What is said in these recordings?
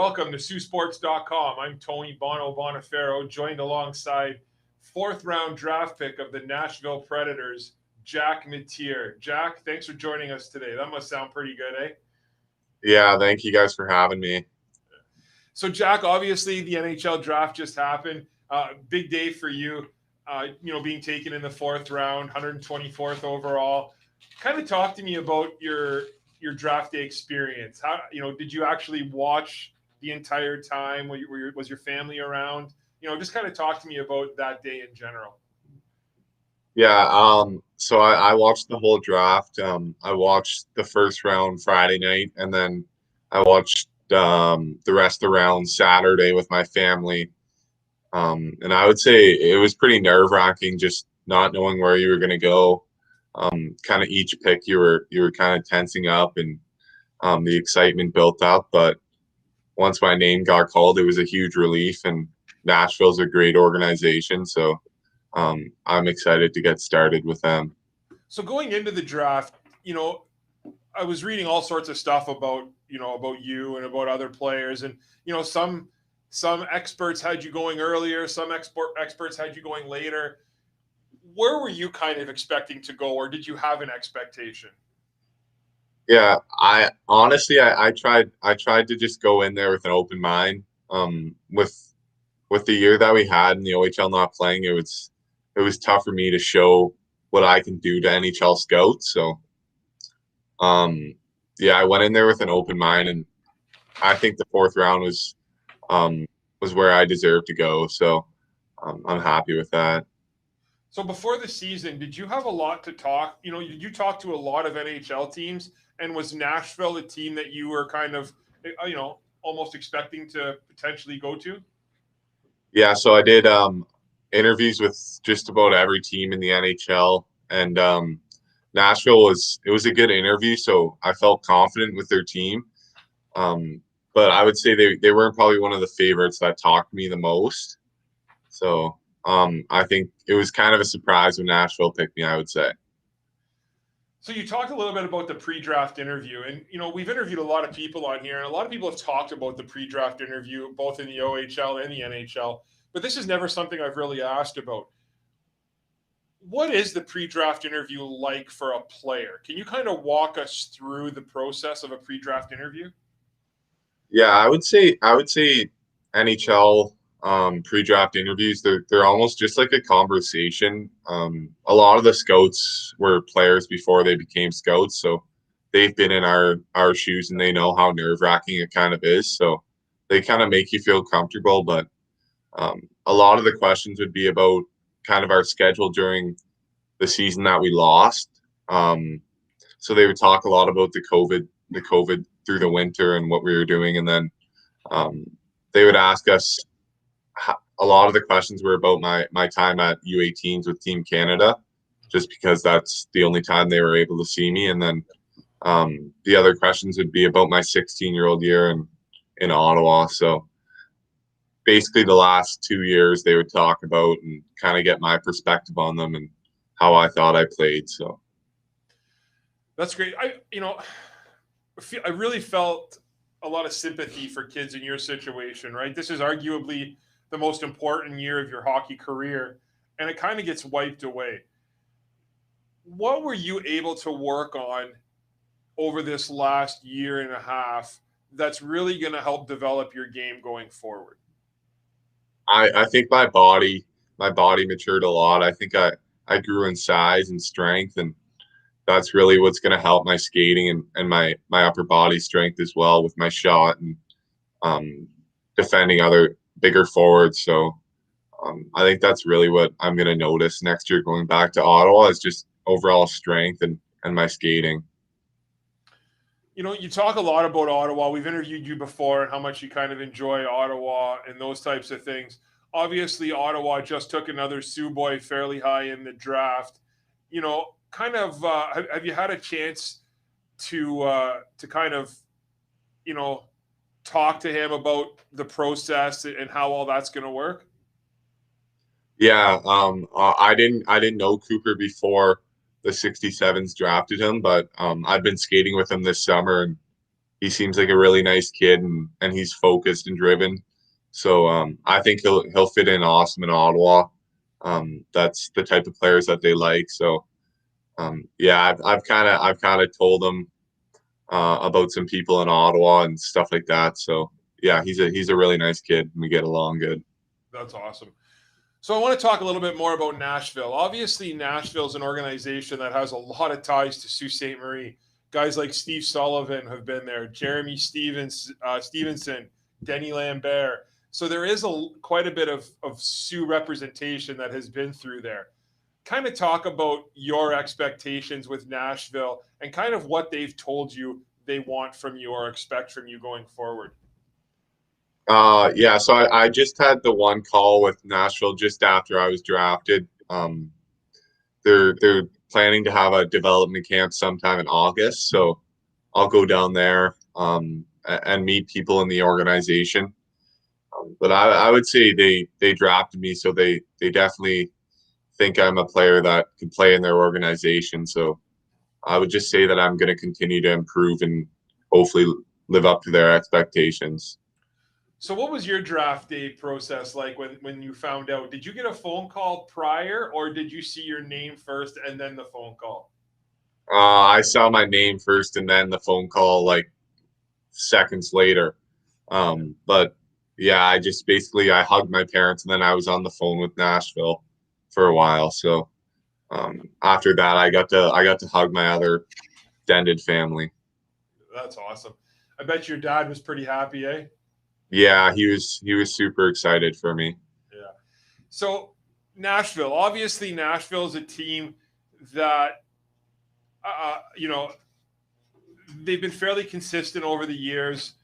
Welcome to SiouxSports.com. I'm Tony Bonifero, joined alongside fourth-round draft pick of the Nashville Predators, Jack Matier. Jack, thanks for joining us today. That must sound pretty good, eh? Yeah, thank you guys for having me. So, Jack, obviously the NHL Draft just happened. Big day for you, being taken in the fourth round, 124th overall. Kind of talk to me about your draft day experience. How, did you actually watch the entire time? Was your family around? Just kind of talk to me about that day in general. Yeah, so I watched the whole draft. I watched the first round Friday night, and then I watched the rest of the round Saturday with my family. And I would say it was pretty nerve-wracking just not knowing where you were going to go. Kind of each pick you were kind of tensing up, and the excitement built up. But once my name got called, it was a huge relief, and Nashville's a great organization. So I'm excited to get started with them. So going into the draft, I was reading all sorts of stuff about you and about other players, and some experts had you going earlier, some experts had you going later. Where were you kind of expecting to go, or did you have an expectation? Yeah, I honestly I tried to just go in there with an open mind. With the year that we had in the OHL not playing, it was tough for me to show what I can do to NHL scouts. So yeah, I went in there with an open mind, and I think the fourth round was where I deserved to go. So I'm happy with that. So before the season, did you have a lot to talk? You talked to a lot of NHL teams, and was Nashville a team that you were kind of, almost expecting to potentially go to? Yeah, so I did interviews with just about every team in the NHL, and Nashville was a good interview, so I felt confident with their team. But I would say they weren't probably one of the favorites that talked to me the most. So I think it was kind of a surprise when Nashville picked me, I would say. So you talked a little bit about the pre-draft interview, and we've interviewed a lot of people on here, and a lot of people have talked about the pre-draft interview, both in the OHL and the NHL. But this is never something I've really asked about. What is the pre-draft interview like for a player? Can you kind of walk us through the process of a pre-draft interview? Yeah, I would say NHL pre-draft interviews, they're almost just like a conversation. A lot of the scouts were players before they became scouts, so they've been in our shoes and they know how nerve-wracking it kind of is. So they kind of make you feel comfortable, but a lot of the questions would be about kind of our schedule during the season that we lost. So they would talk a lot about the COVID through the winter and what we were doing, and then they would ask us. A lot of the questions were about my time at U18s with Team Canada, just because that's the only time they were able to see me. And then the other questions would be about my 16-year-old year in Ottawa. So basically the last 2 years they would talk about and kind of get my perspective on them and how I thought I played. So that's great. I really felt a lot of sympathy for kids in your situation, right? This is arguably the most important year of your hockey career, and it kind of gets wiped away. What were you able to work on over this last year and a half that's really going to help develop your game going forward? I think my body matured a lot. I think I grew in size and strength, and that's really what's going to help my skating and my upper body strength as well with my shot and defending other bigger forwards. So I think that's really what I'm going to notice next year going back to Ottawa is just overall strength and my skating. You talk a lot about Ottawa. We've interviewed you before and how much you kind of enjoy Ottawa and those types of things. Obviously, Ottawa just took another Sioux boy fairly high in the draft. Kind of have you had a chance to kind of talk to him about the process and how all that's going to work? Yeah, I didn't know Cooper before the 67s drafted him, but I've been skating with him this summer, and he seems like a really nice kid, and he's focused and driven. So I think he'll fit in awesome in Ottawa. That's the type of players that they like. So yeah, I've kind of told him about some people in Ottawa and stuff like that. So yeah, he's a really nice kid, and we get along good. That's awesome. So I want to talk a little bit more about Nashville. Obviously, Nashville is an organization that has a lot of ties to Sault Ste. Marie. Guys like Steve Sullivan have been there, Jeremy Stevenson, Denny Lambert. So there is quite a bit of Sioux representation that has been through there. Kind of talk about your expectations with Nashville and kind of what they've told you they want from you or expect from you going forward. Yeah, so I just had the one call with Nashville just after I was drafted. They're planning to have a development camp sometime in August, so I'll go down there and meet people in the organization. But I would say they drafted me, so they definitely think I'm a player that can play in their organization. So I would just say that I'm going to continue to improve and hopefully live up to their expectations. So what was your draft day process like when you found out? Did you get a phone call prior or did you see your name first and then the phone call? I saw my name first and then the phone call like seconds later. But yeah, I just basically I hugged my parents and then I was on the phone with Nashville for a while. So after that, I got to hug my other extended family. That's awesome. I bet your dad was pretty happy, eh? Yeah, he was super excited for me. Yeah. So Nashville, obviously Nashville is a team that you know, they've been fairly consistent over the years.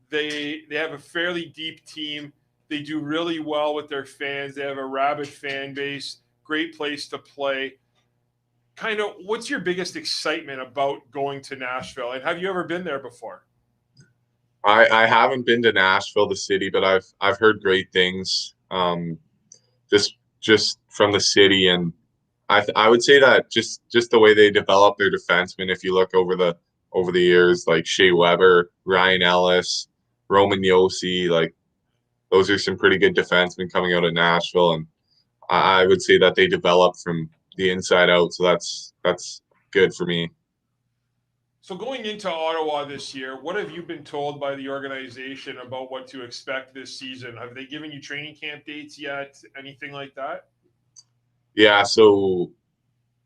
They have a fairly deep team. They do really well with their fans. They have a rabid fan base. Great place to play. Kind of, what's your biggest excitement about going to Nashville? And have you ever been there before? I haven't been to Nashville, the city, but I've heard great things. Just from the city, and I would say that just the way they develop their defensemen. If you look over the years, like Shea Weber, Ryan Ellis, Roman Yossi, like those are some pretty good defensemen coming out of Nashville, and I would say that they develop from the inside out. So that's good for me. So going into Ottawa this year, what have you been told by the organization about what to expect this season? Have they given you training camp dates yet? Anything like that? Yeah, so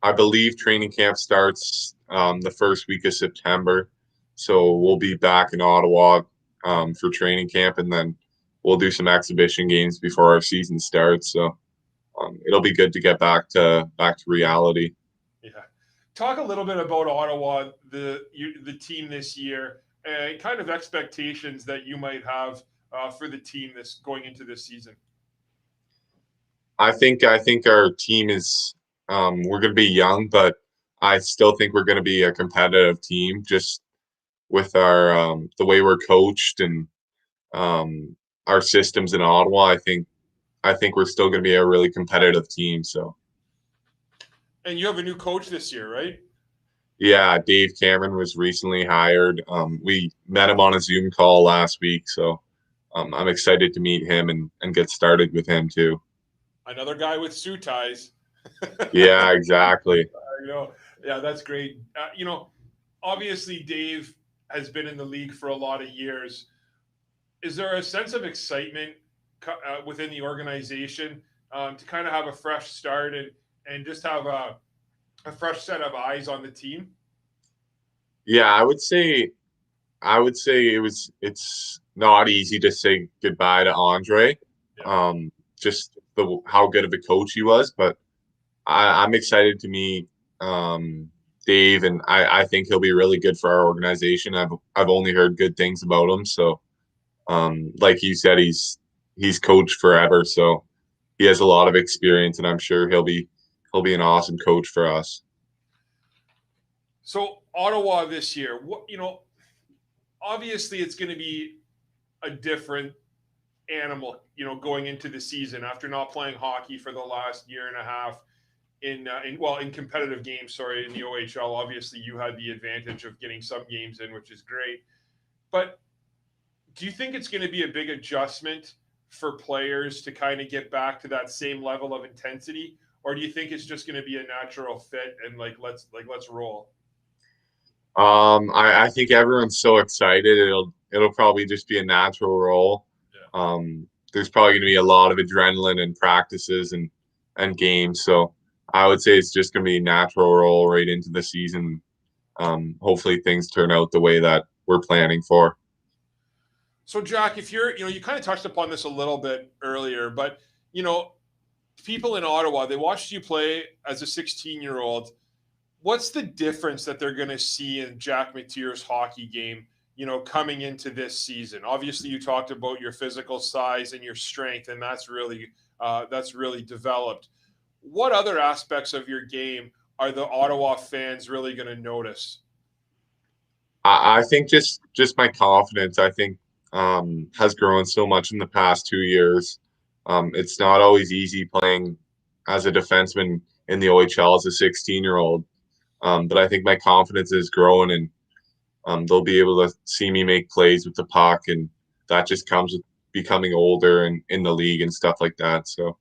I believe training camp starts the first week of September. So we'll be back in Ottawa for training camp, and then we'll do some exhibition games before our season starts. So it'll be good to get back to reality. Yeah. Talk a little bit about Ottawa, the team this year, and kind of expectations that you might have for the team this going into this season. I think our team is we're going to be young, but I still think we're going to be a competitive team. Just with our the way we're coached and um, our systems in Ottawa, I think we're still going to be a really competitive team. So And you have a new coach this year, right? yeah, Dave Cameron was recently hired. We met him on a Zoom call last week, so I'm excited to meet him and get started with him too. Another guy with suit ties. Yeah, exactly. You know, yeah, that's great. Obviously Dave has been in the league for a lot of years. Is there a sense of excitement within the organization to kind of have a fresh start and just have a fresh set of eyes on the team? Yeah, I would say it's not easy to say goodbye to Andre. Yeah. Just the how good of a coach he was, but I'm excited to meet Dave, and I think he'll be really good for our organization. I've only heard good things about him, so like you said, he's coached forever, so he has a lot of experience, and I'm sure he'll be an awesome coach for us. So Ottawa this year, obviously it's going to be a different animal, going into the season after not playing hockey for the last year and a half in competitive games. Sorry, in the OHL. Obviously, you had the advantage of getting some games in, which is great. But do you think it's going to be a big adjustment for players to kind of get back to that same level of intensity, or do you think it's just going to be a natural fit and let's roll? I think everyone's so excited. It'll probably just be a natural roll. Yeah. There's probably going to be a lot of adrenaline in practices and games. So I would say it's just going to be a natural roll right into the season. Hopefully things turn out the way that we're planning for. So, Jack, if you're, you kind of touched upon this a little bit earlier, but, people in Ottawa, they watched you play as a 16-year-old. What's the difference that they're going to see in Jack Mateer's hockey game, coming into this season? Obviously, you talked about your physical size and your strength, and that's really developed. What other aspects of your game are the Ottawa fans really going to notice? I think just my confidence, I think, has grown so much in the past 2 years. It's not always easy playing as a defenseman in the OHL as a 16-year-old. But I think my confidence is growing, and they'll be able to see me make plays with the puck, and that just comes with becoming older and in the league and stuff like that. So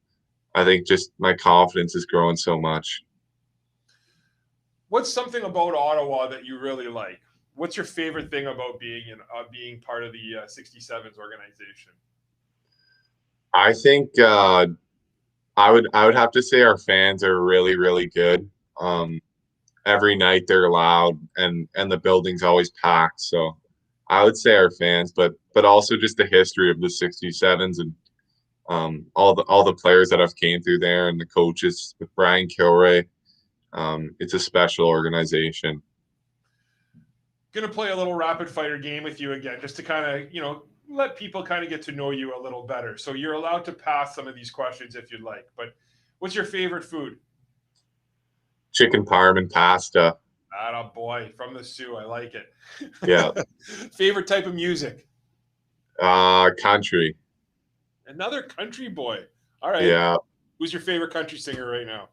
I think just my confidence is growing so much. What's something about Ottawa that you really like? What's your favorite thing about being part of the 67s organization? I think I would have to say our fans are really, really good. Every night they're loud, and the building's always packed. So I would say our fans, but also just the history of the 67s, and all the players that have came through there, and the coaches with Brian Kilray. It's a special organization. Going to play a little rapid fire game with you again, just to kind of, let people kind of get to know you a little better. So you're allowed to pass some of these questions if you'd like, but what's your favorite food? Chicken parm pasta. Ah, boy, from the Sioux. I like it. Yeah. Favorite type of music? Country. Another country boy. All right. Yeah. Who's your favorite country singer right now?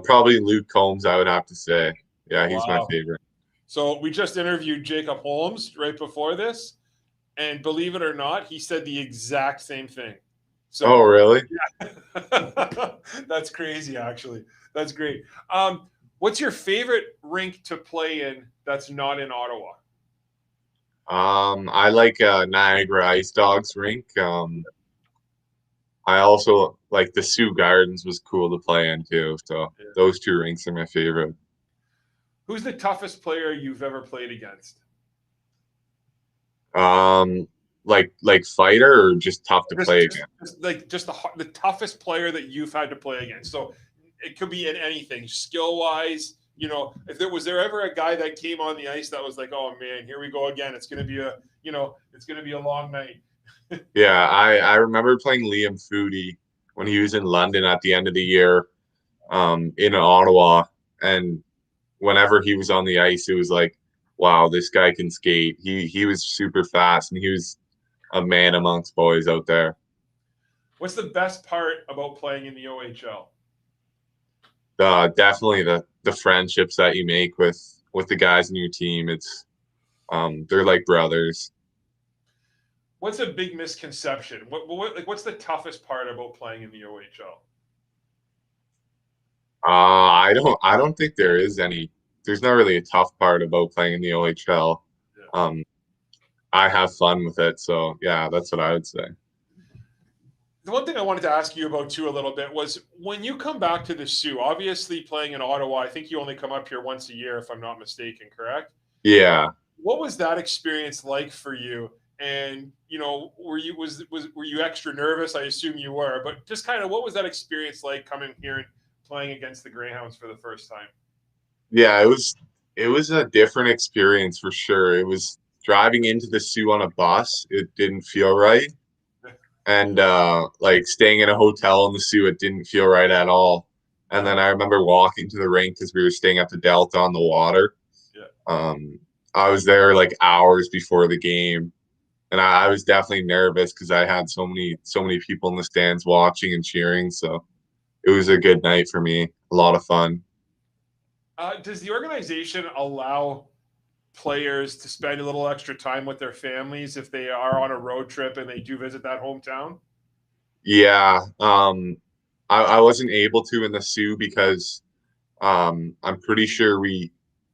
Probably Luke Combs, I would have to say. Yeah, he's my Wow. favorite. So we just interviewed Jacob Holmes right before this, and believe it or not, he said the exact same thing. So, oh, really? Yeah. That's crazy, actually. That's great. What's your favorite rink to play in that's not in Ottawa? I like Niagara Ice Dogs rink. I also like the Sioux Gardens was cool to play in too. So Yeah. those two rinks are my favorite. Who's the toughest player you've ever played against? Like fighter or just tough to play against? Just the toughest player that you've had to play against. So it could be in anything, skill wise. If there ever a guy that came on the ice that was like, oh man, here we go again. It's gonna be a long night. Yeah, I remember playing Liam Foodie when he was in London at the end of the year, in Ottawa, and whenever he was on the ice, it was like, wow, this guy can skate. He was super fast, and he was a man amongst boys out there. What's the best part about playing in the OHL? Definitely the friendships that you make with the guys in your team. It's they're like brothers. What's a big misconception? What's the toughest part about playing in the OHL? I don't think there is any. There's not really a tough part about playing in the OHL. Yeah. I have fun with it, so yeah, that's what I would say. The one thing I wanted to ask you about too a little bit was when you come back to the Sioux, obviously playing in Ottawa, I think you only come up here once a year, if I'm not mistaken, correct? Yeah. What was that experience like for you? And were you extra nervous? I assume you were, but just kind of what was that experience like coming here and playing against the Greyhounds for the first time? Yeah, it was a different experience for sure. It was driving into the Sioux on a bus. It didn't feel right. And like staying in a hotel in the Sioux, it didn't feel right at all. And then I remember walking to the rink because we were staying at the Delta on the water. Yeah. I was there like hours before the game, and I was definitely nervous because I had so many people in the stands watching and cheering. So it was a good night for me. A lot of fun. Does the organization allow players to spend a little extra time with their families if they are on a road trip and they do visit that hometown? Yeah. I wasn't able to in the Sioux because I'm pretty sure we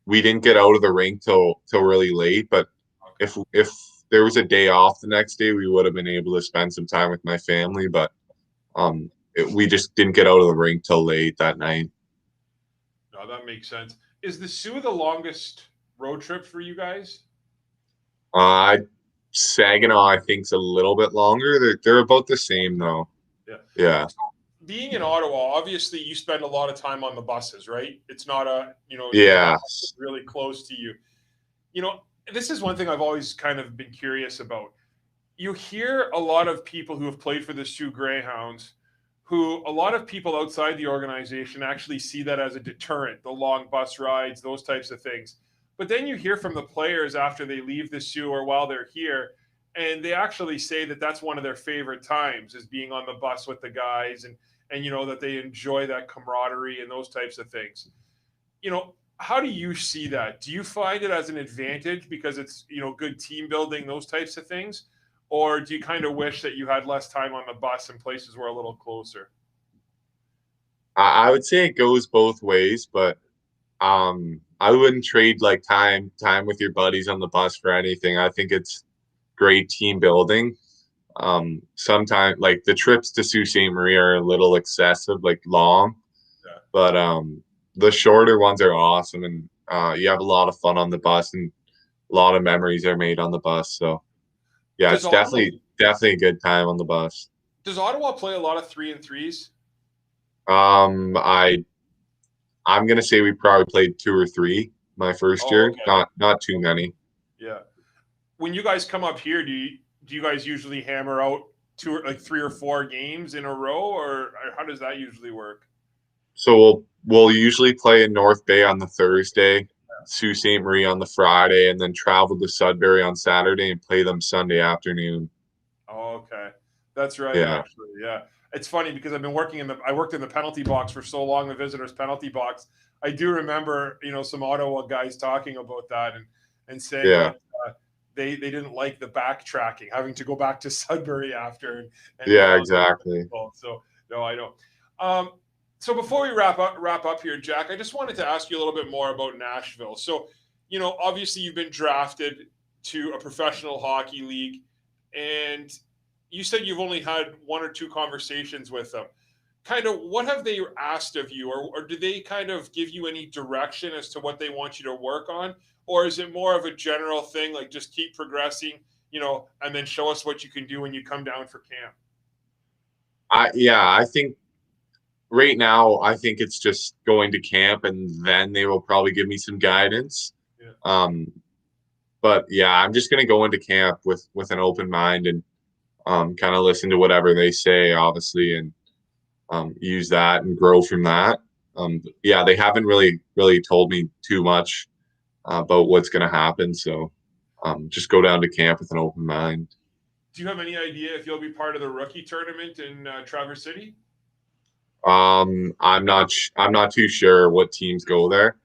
didn't get out of the rink till really late. But if there was a day off the next day, we would have been able to spend some time with my family. But we just didn't get out of the rink till late that night. No, that makes sense. Is the Sioux the longest road trip for you guys? Saginaw, I think, is a little bit longer. They're about the same though. Yeah. Yeah. Being in Ottawa, obviously you spend a lot of time on the buses, right? It's not Yeah. really close to you. This is one thing I've always kind of been curious about. You hear a lot of people who have played for the Sioux Greyhounds, who a lot of people outside the organization actually see that as a deterrent, the long bus rides, those types of things. But then you hear from the players after they leave the Sioux or while they're here, and they actually say that that's one of their favorite times is being on the bus with the guys and that they enjoy that camaraderie and those types of things. How do you see that? Do you find it as an advantage because it's, good team building, those types of things? Or do you kind of wish that you had less time on the bus and places were a little closer? I would say it goes both ways, but I wouldn't trade like time with your buddies on the bus for anything. I think it's great team building. Sometimes like the trips to Sault Ste. Marie are a little excessive, like long, but the shorter ones are awesome, and you have a lot of fun on the bus, and a lot of memories are made on the bus. So yeah, it's definitely a good time on the bus. Does Ottawa play a lot of 3-and-3s? I'm gonna say we probably played 2 or 3 my first year. Okay. Not too many. Yeah. When you guys come up here, do you guys usually hammer out 3 or 4 games in a row, or how does that usually work? So we'll usually play in North Bay on the Thursday, Sault Ste. Marie on the Friday, and then travel to Sudbury on Saturday and play them Sunday afternoon. Oh, okay. That's right, Yeah. actually. Yeah. It's funny because I worked in the penalty box for so long, the visitors' penalty box. I do remember, some Ottawa guys talking about that and saying that they didn't like the backtracking, having to go back to Sudbury after. Yeah, exactly. So no, I don't. So before we wrap up here, Jack, I just wanted to ask you a little bit more about Nashville. So, obviously you've been drafted to a professional hockey league, and you said you've only had 1 or 2 conversations with them. Kind of what have they asked of you, or do they kind of give you any direction as to what they want you to work on? Or is it more of a general thing, like just keep progressing, and then show us what you can do when you come down for camp? I think right now, I think it's just going to camp, and then they will probably give me some guidance. Yeah. But yeah, I'm just gonna go into camp with an open mind and kind of listen to whatever they say, obviously, and use that and grow from that. Yeah, they haven't really told me too much about what's gonna happen, so just go down to camp with an open mind. Do you have any idea if you'll be part of the rookie tournament in Traverse City? I'm not too sure what teams go there.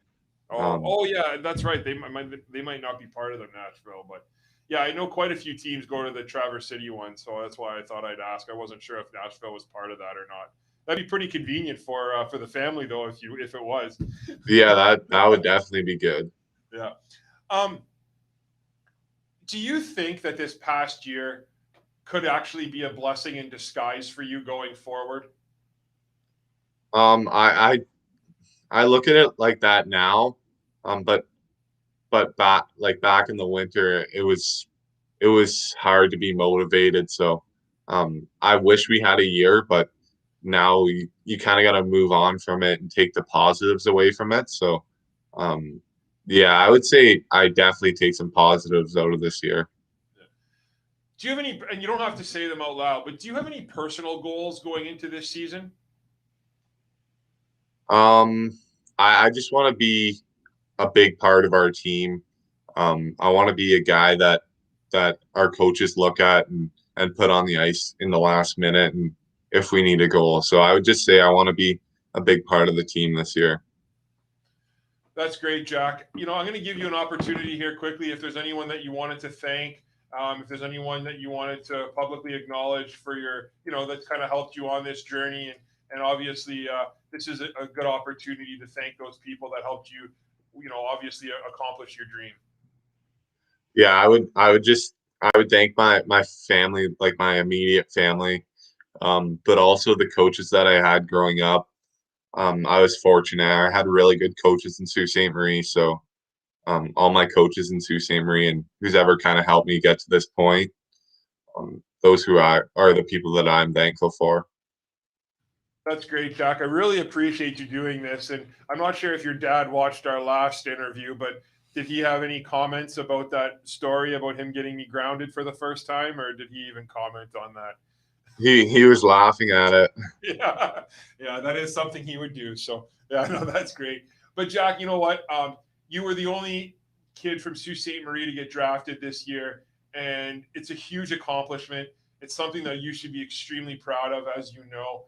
Yeah, that's right. They might not be part of the Nashville, but yeah, I know quite a few teams go to the Traverse City one, so that's why I thought I'd ask. I wasn't sure if Nashville was part of that or not. That'd be pretty convenient for the family, though, if it was. Yeah, that would definitely be good. Yeah. Do you think that this past year could actually be a blessing in disguise for you going forward? I look at it like that now, but back in the winter, it was hard to be motivated. So, I wish we had a year, but now you kind of got to move on from it and take the positives away from it. So, yeah, I would say I definitely take some positives out of this year. Do you have any, and you don't have to say them out loud, but do you have any personal goals going into this season? I just want to be a big part of our team. I want to be a guy that our coaches look at and put on the ice in the last minute, and if we need a goal. So I would just say I want to be a big part of the team this year. That's great, Jack. I'm going to give you an opportunity here quickly. If there's anyone that you wanted to thank, if there's anyone that you wanted to publicly acknowledge for your, that's kind of helped you on this journey, and obviously this is a good opportunity to thank those people that helped you, obviously accomplish your dream. Yeah, I would thank my family, like my immediate family, but also the coaches that I had growing up. I was fortunate. I had really good coaches in Sault Ste. Marie, so all my coaches in Sault Ste. Marie and who's ever kind of helped me get to this point, those who are the people that I'm thankful for. That's great, Jack. I really appreciate you doing this. And I'm not sure if your dad watched our last interview, but did he have any comments about that story about him getting me grounded for the first time, or did he even comment on that? He was laughing at it. Yeah, that is something he would do. So yeah, no, that's great. But Jack, you know what? You were the only kid from Sault Ste. Marie to get drafted this year, and it's a huge accomplishment. It's something that you should be extremely proud of, as you know.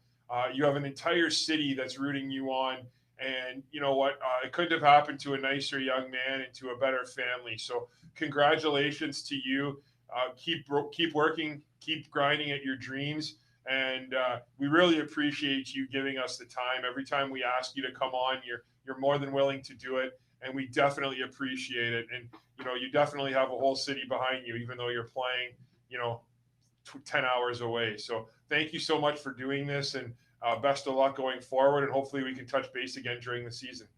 You have an entire city that's rooting you on, and you know what? It couldn't have happened to a nicer young man and to a better family. So congratulations to you. Keep working, keep grinding at your dreams, and we really appreciate you giving us the time. Every time we ask you to come on, you're more than willing to do it, and we definitely appreciate it. And you definitely have a whole city behind you, even though you're playing, 10 hours away. So thank you so much for doing this, and best of luck going forward. And hopefully we can touch base again during the season.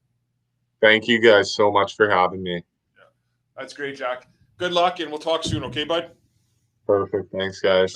Thank you guys so much for having me. Yeah, that's great, Jack. Good luck, and we'll talk soon. Okay, bud? Perfect. Thanks, guys.